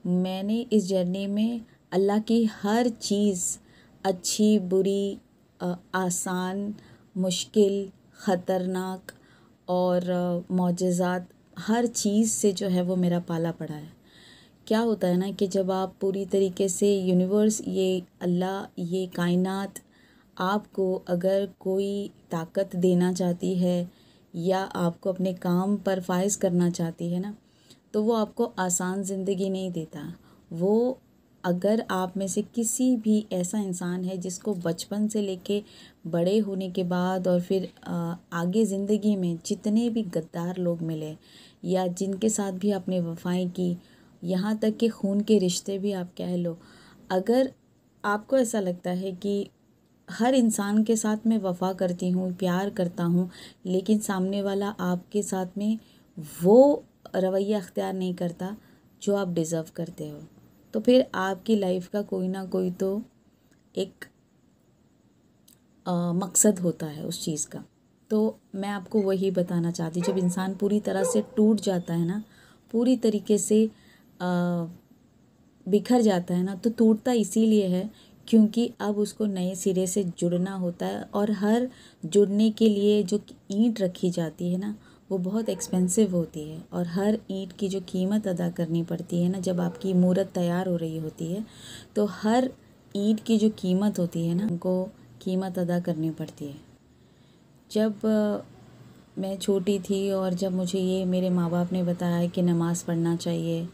میں نے اس جرنی میں اللہ کی ہر چیز، اچھی بری، آسان، مشکل، خطرناک اور معجزات، ہر چیز سے جو ہے وہ میرا پالا پڑا ہے۔ کیا ہوتا ہے نا کہ جب آپ پوری طریقے سے یونیورس، یہ اللہ، یہ کائنات آپ کو اگر کوئی طاقت دینا چاہتی ہے یا آپ کو اپنے کام پر فائز کرنا چاہتی ہے نا، تو وہ آپ کو آسان زندگی نہیں دیتا۔ وہ اگر آپ میں سے کسی بھی ایسا انسان ہے جس کو بچپن سے لے کے بڑے ہونے کے بعد اور پھر آگے زندگی میں جتنے بھی غدار لوگ ملے یا جن کے ساتھ بھی آپ نے وفائیں کی، یہاں تک کہ خون کے رشتے بھی آپ کہہ لو، اگر آپ کو ایسا لگتا ہے کہ ہر انسان کے ساتھ میں وفا کرتی ہوں، پیار کرتا ہوں، لیکن سامنے والا آپ کے ساتھ میں وہ رویہ اختیار نہیں کرتا جو آپ ڈیزرو کرتے ہو، تو پھر آپ کی لائف کا کوئی نہ کوئی تو ایک مقصد ہوتا ہے اس چیز کا۔ تو میں آپ کو وہی بتانا چاہتی ہوں، جب انسان پوری طرح سے ٹوٹ جاتا ہے نا، پوری طریقے سے بکھر جاتا ہے نا، تو ٹوٹتا اسی لیے ہے کیونکہ اب اس کو نئے سرے سے جڑنا ہوتا ہے، اور ہر جڑنے کے لیے جو اینٹ رکھی جاتی ہے نا وہ بہت ایکسپینسو ہوتی ہے، اور ہر اینٹ کی جو قیمت ادا کرنی پڑتی ہے نا، جب آپ کی مورت تیار ہو رہی ہوتی ہے تو ہر اینٹ کی جو قیمت ہوتی ہے نا ان کو قیمت ادا کرنی پڑتی ہے۔ جب میں چھوٹی تھی اور جب مجھے یہ میرے ماں باپ نے بتایا کہ نماز پڑھنا چاہیے،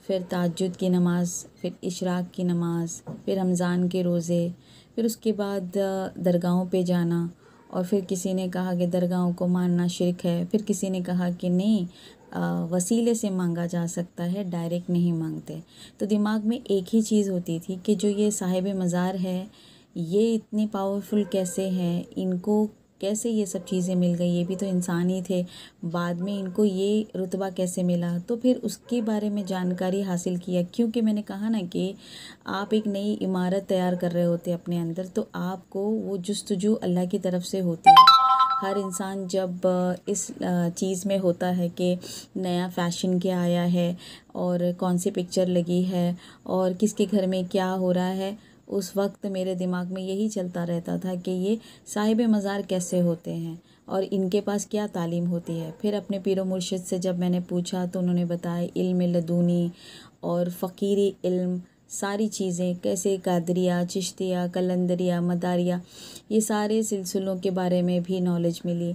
پھر تہجد کی نماز، پھر اشراق کی نماز، پھر رمضان کے روزے، پھر اس کے بعد درگاہوں پہ جانا، اور پھر کسی نے کہا کہ درگاہوں کو ماننا شرک ہے، پھر کسی نے کہا کہ نہیں، وسیلے سے مانگا جا سکتا ہے، ڈائریکٹ نہیں مانگتے۔ تو دماغ میں ایک ہی چیز ہوتی تھی کہ جو یہ صاحب مزار ہے یہ اتنی پاورفل کیسے ہیں، ان کو کیسے یہ سب چیزیں مل گئی، یہ بھی تو انسان ہی تھے، بعد میں ان کو یہ رتبہ کیسے ملا۔ تو پھر اس کے بارے میں جانکاری حاصل کیا، کیونکہ میں نے کہا نا کہ آپ ایک نئی عمارت تیار کر رہے ہوتے اپنے اندر، تو آپ کو وہ جستجو اللہ کی طرف سے ہوتی ہے۔ ہر انسان جب اس چیز میں ہوتا ہے کہ نیا فیشن کیا آیا ہے اور کون سی پکچر لگی ہے اور کس کے گھر میں کیا ہو رہا ہے، اس وقت میرے دماغ میں یہی چلتا رہتا تھا کہ یہ صاحب مزار کیسے ہوتے ہیں اور ان کے پاس کیا تعلیم ہوتی ہے۔ پھر اپنے پیر و مرشد سے جب میں نے پوچھا تو انہوں نے بتایا علم لدونی اور فقیری علم، ساری چیزیں کیسے، قادریہ، چشتیہ، قلندریہ، مداریہ، یہ سارے سلسلوں کے بارے میں بھی نالج ملی۔